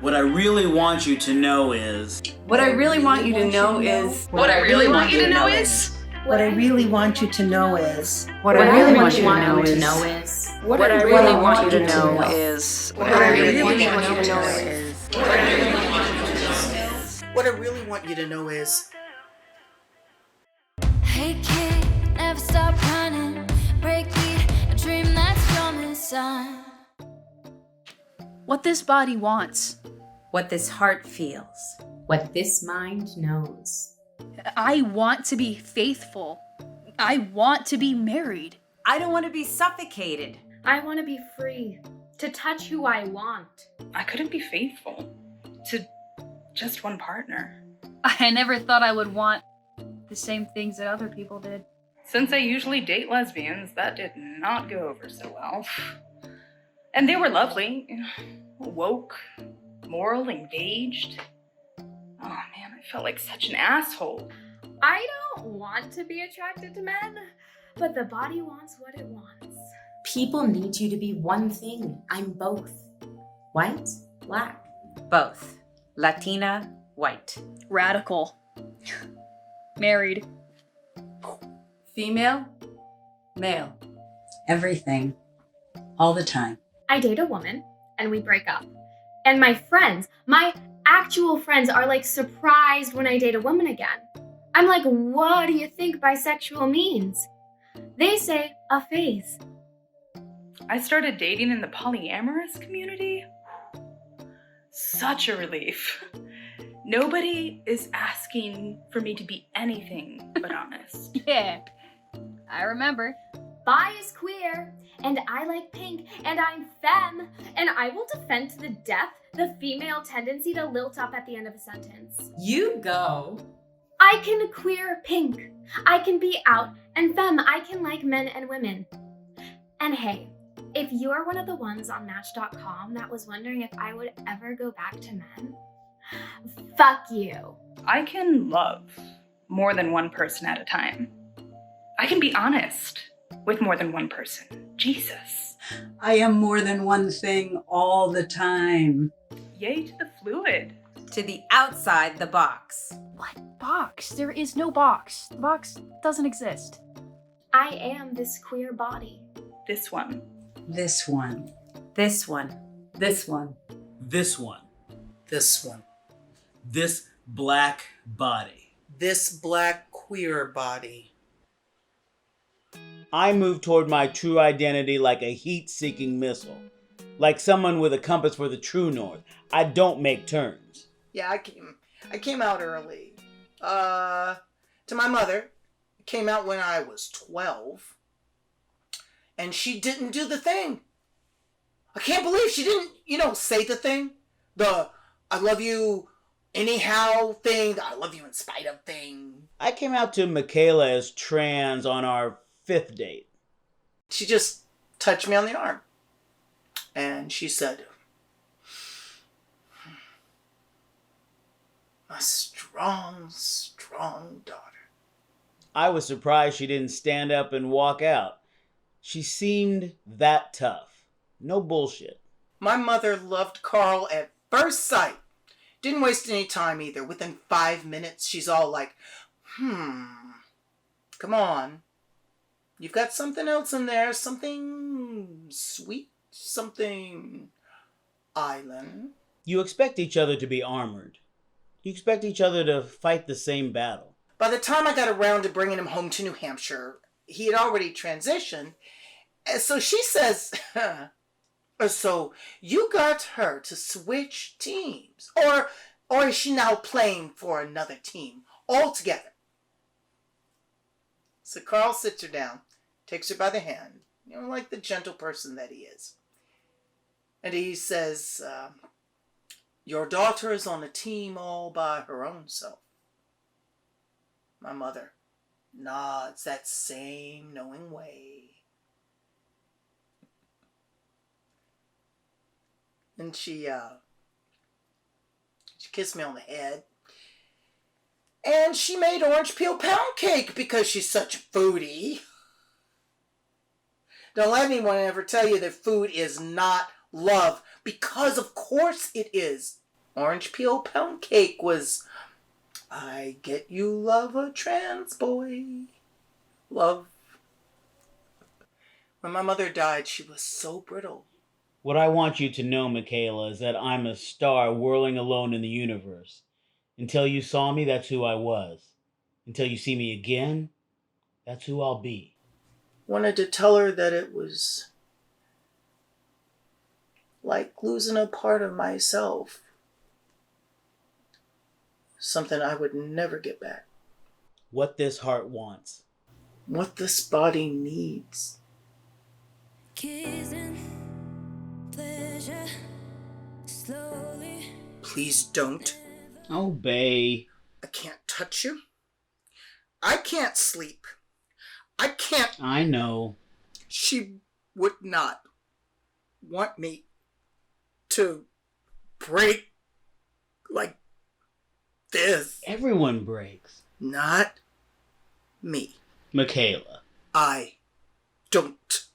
What I really want you to know is... What I really want you to know is... What I really want you to know is... What I really want you to know is... What I really want you to know is... What I really want you to know is... What I really want you to know is... What I really want you to know is... Hey kid, never stop running. Breakbeat, a dream that's your missing. What this body wants. What this heart feels. What this mind knows. I want to be faithful. I want to be married. I don't want to be suffocated. I want to be free. To touch who I want. I couldn't be faithful to just one partner. I never thought I would want the same things that other people did. Since I usually date lesbians, that did not go over so well. And they were lovely, woke, moral, engaged. Oh man, I felt like such an asshole. I don't want to be attracted to men, but the body wants what it wants. People need you to be one thing. I'm both. White, black. Both. Latina, white. Radical. Married. Female, male. Everything. All the time. I date a woman, and we break up. And my friends, my actual friends, are like surprised when I date a woman again. I'm like, what do you think bisexual means? They say a phase. I started dating in the polyamorous community. Such a relief. Nobody is asking for me to be anything but honest. Yeah, I remember. Bi is queer, and I like pink, and I'm femme, and I will defend to the death the female tendency to lilt up at the end of a sentence. You go. I can queer pink. I can be out, and femme, I can like men and women. And hey, if you are one of the ones on Match.com that was wondering if I would ever go back to men, fuck you. I can love more than one person at a time. I can be honest with more than one person. Jesus. I am more than one thing all the time. Yay to the fluid. To the outside the box. What box? There is no box. The box doesn't exist. I am this queer body. This one. This one. This one. This one. This one. This one. This black body. This black queer body. I move toward my true identity like a heat-seeking missile. Like someone with a compass for the true north. I don't make turns. Yeah, I came out early. To my mother. I came out when I was 12. And she didn't do the thing. I can't believe she didn't, say the thing. The I love you anyhow thing. The I love you in spite of thing. I came out to Michaela as trans on our 5th date. She just touched me on the arm. And she said, a strong, strong daughter. I was surprised she didn't stand up and walk out. She seemed that tough. No bullshit. My mother loved Carl at first sight. Didn't waste any time either. Within 5 minutes, she's all like, come on. You've got something else in there. Something sweet. Something island. You expect each other to be armored. You expect each other to fight the same battle. By the time I got around to bringing him home to New Hampshire, he had already transitioned. So she says, so you got her to switch teams. Or is she now playing for another team altogether? So Carl sits her down, takes her by the hand, like the gentle person that he is. And he says, your daughter is on a team all by her own self. My mother nods that same knowing way. And she kissed me on the head. And she made orange peel pound cake because she's such a foodie. Don't let anyone ever tell you that food is not love, because of course it is. Orange peel pound cake was, I get you love a trans boy. Love. When my mother died, she was so brittle. What I want you to know, Michaela, is that I'm a star whirling alone in the universe. Until you saw me, that's who I was. Until you see me again, that's who I'll be. Wanted to tell her that it was like losing a part of myself. Something I would never get back. What this heart wants. What this body needs. Kissing, pleasure, slowly. Please don't. Obey. I can't touch you. I can't sleep. I can't. I know. She would not want me to break like this. Everyone breaks. Not me. Michaela. I don't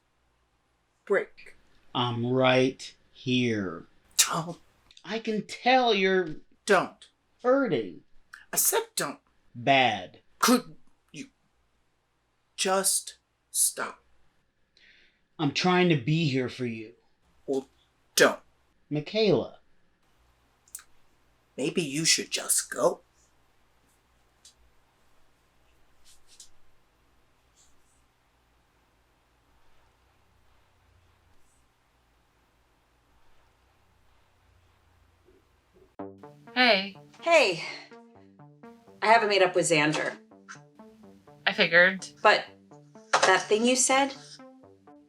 break. I'm right here. Don't. I can tell you're Don't. hurting. I said don't. Bad. Could you just stop? I'm trying to be here for you. Well, don't. Michaela. Maybe you should just go. Hey. Hey. I haven't made up with Xander. I figured. But that thing you said?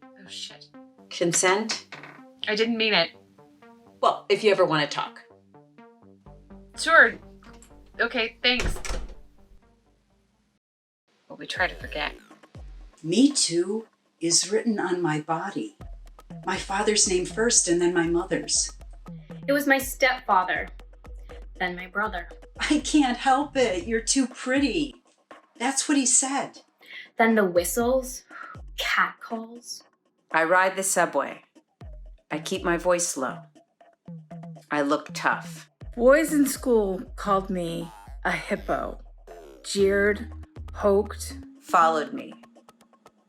Oh, shit. Consent? I didn't mean it. Well, if you ever want to talk. Sure. Okay, thanks. Well, we try to forget. Me too is written on my body. My father's name first and then my mother's. It was my stepfather, then my brother, I can't help it. You're too pretty. That's what he said. then the whistles, catcalls. I ride the subway. I keep my voice low. I look tough. Boys in school called me a hippo, jeered, poked. Followed me.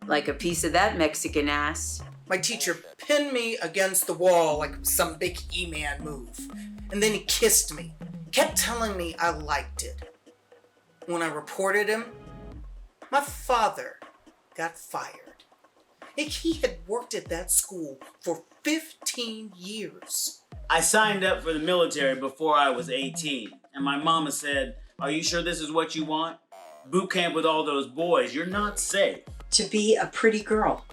Like a piece of that Mexican ass. My teacher pinned me against the wall like some big E-Man move. And then he kissed me. Kept telling me I liked it. When I reported him, my father got fired. He had worked at that school for 15 years. I signed up for the military before I was 18, and my mama said, "Are you sure this is what you want? Boot camp with all those boys, you're not safe." To be a pretty girl.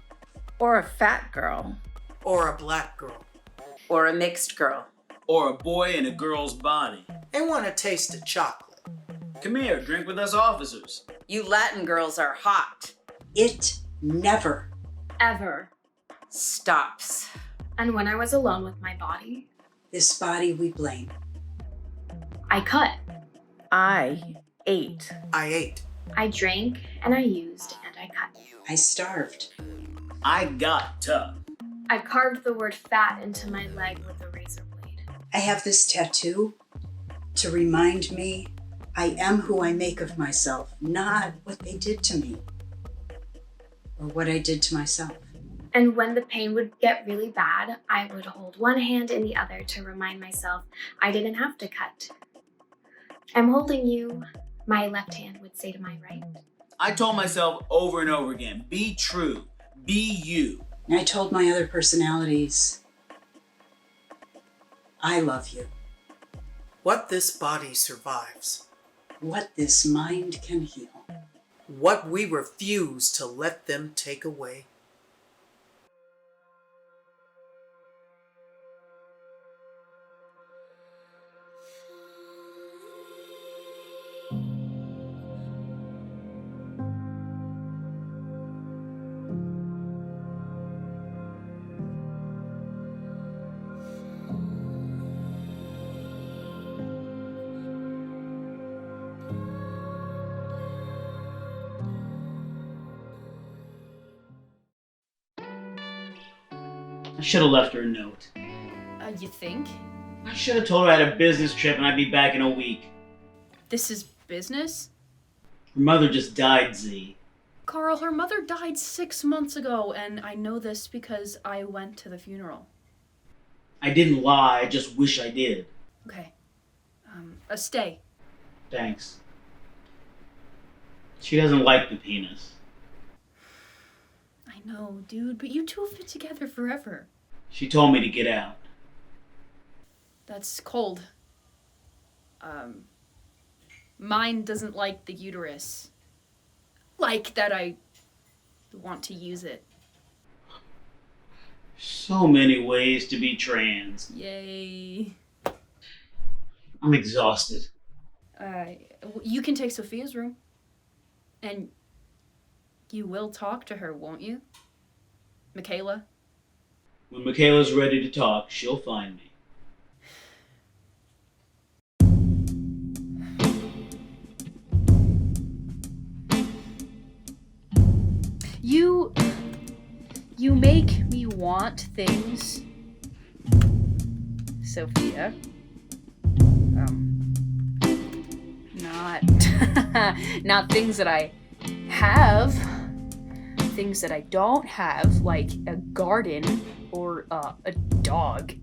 Or a fat girl. Or a black girl. Or a mixed girl. Or a boy in a girl's body. They want a taste of chocolate. Come here, drink with us officers. You Latin girls are hot. It never. Ever. Stops. And when I was alone with my body, This body we blame. I cut. I ate. I ate. I drank and I used and I cut. I starved. I got tough. I carved the word fat into my leg with a razor blade. I have this tattoo to remind me I am who I make of myself, not what they did to me or what I did to myself. And when the pain would get really bad, I would hold one hand in the other to remind myself I didn't have to cut. I'm holding you, my left hand would say to my right. I told myself over and over again, be true, be you. And I told my other personalities, I love you. What this body survives. What this mind can heal. What we refuse to let them take away. I should have left her a note. You think? I should have told her I had a business trip and I'd be back in a week. This is business? Her mother just died, Z. Carl, her mother died 6 months ago, and I know this because I went to the funeral. I didn't lie, I just wish I did. Okay. Stay. Thanks. She doesn't like the penis. I know, dude, but you two fit together forever. She told me to get out. That's cold. Mine doesn't like the uterus. Like that I want to use it. So many ways to be trans. Yay. I'm exhausted. You can take Sophia's room. And you will talk to her, won't you? Michaela? When Michaela's ready to talk, she'll find me. You make me want things, Sophia. Not not things that I have, things that I don't have, like a garden or a dog,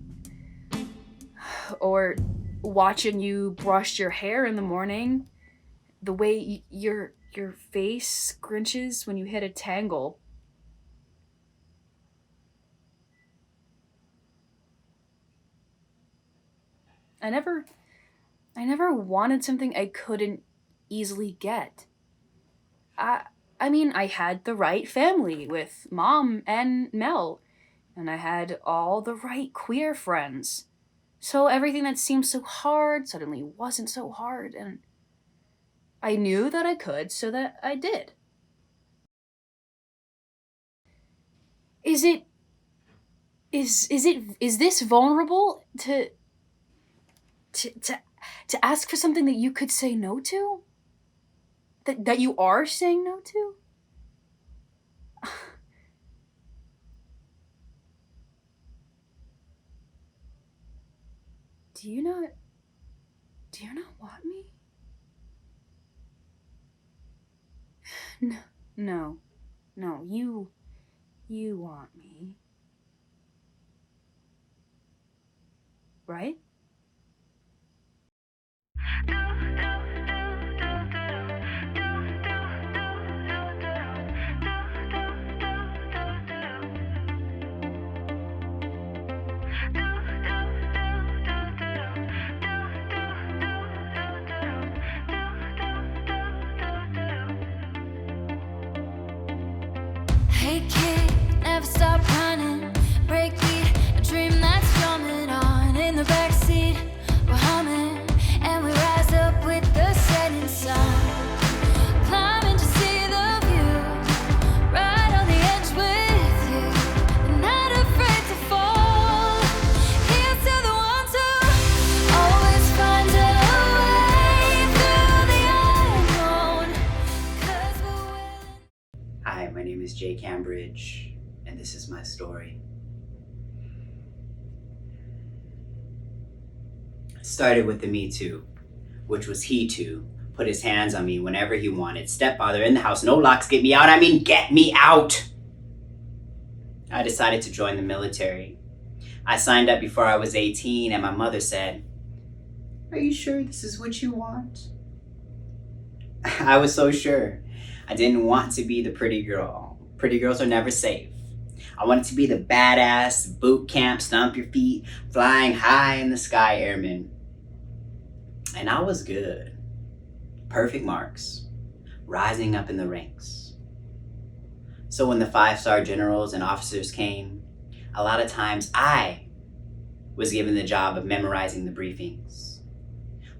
or watching you brush your hair in the morning, the way your face scrunches when you hit a tangle. I never wanted something I couldn't easily get. I mean, I had the right family with Mom and Mel, and I had all the right queer friends. So everything that seemed so hard suddenly wasn't so hard, and I knew that I could, so that I did. Is this vulnerable to ask for something that you could say no to? That you are saying no to? Do you not want me? No, you want me. Right? Hey kid, never stop running. Breakbeat, a dream that's drumming on. In the backseat, we're humming, and we rise up with the setting sun. Climbing to see the view, right on the edge with you. And not afraid to fall. Here's to the ones who always find a way through the unknown. 'Cause we're willing. Hi, my name is Jay Cambridge, and this is my story. It started with the Me Too, which was he too put his hands on me whenever he wanted. Stepfather in the house, no locks, get me out. I mean, get me out! I decided to join the military. I signed up before I was 18, and my mother said, "Are you sure this is what you want?" I was so sure. I didn't want to be the pretty girl. Pretty girls are never safe. I wanted to be the badass, boot camp, stomp your feet, flying high in the sky airman. And I was good. Perfect marks. Rising up in the ranks. So when the 5-star generals and officers came, a lot of times I was given the job of memorizing the briefings.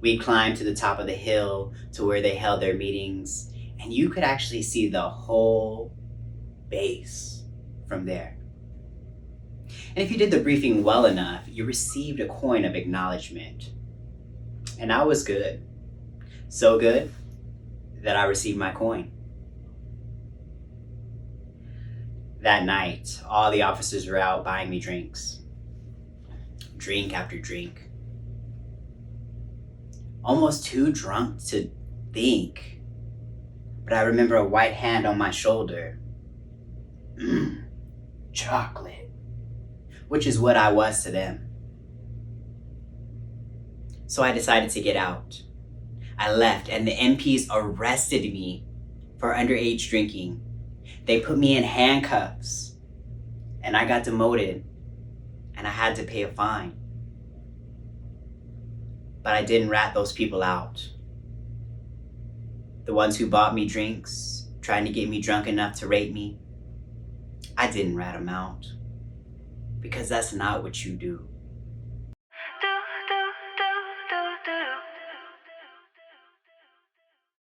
We'd climb to the top of the hill to where they held their meetings, and you could actually see the whole base from there. And if you did the briefing well enough, you received a coin of acknowledgement. And I was good. So good that I received my coin. That night, all the officers were out buying me drinks. Drink after drink. almost too drunk to think. But I remember a white hand on my shoulder. Chocolate. Which is what I was to them. So I decided to get out. I left, and the MPs arrested me for underage drinking. They put me in handcuffs, and I got demoted, and I had to pay a fine. But I didn't rat those people out. The ones who bought me drinks, trying to get me drunk enough to rape me, I didn't rat them out. Because that's not what you do.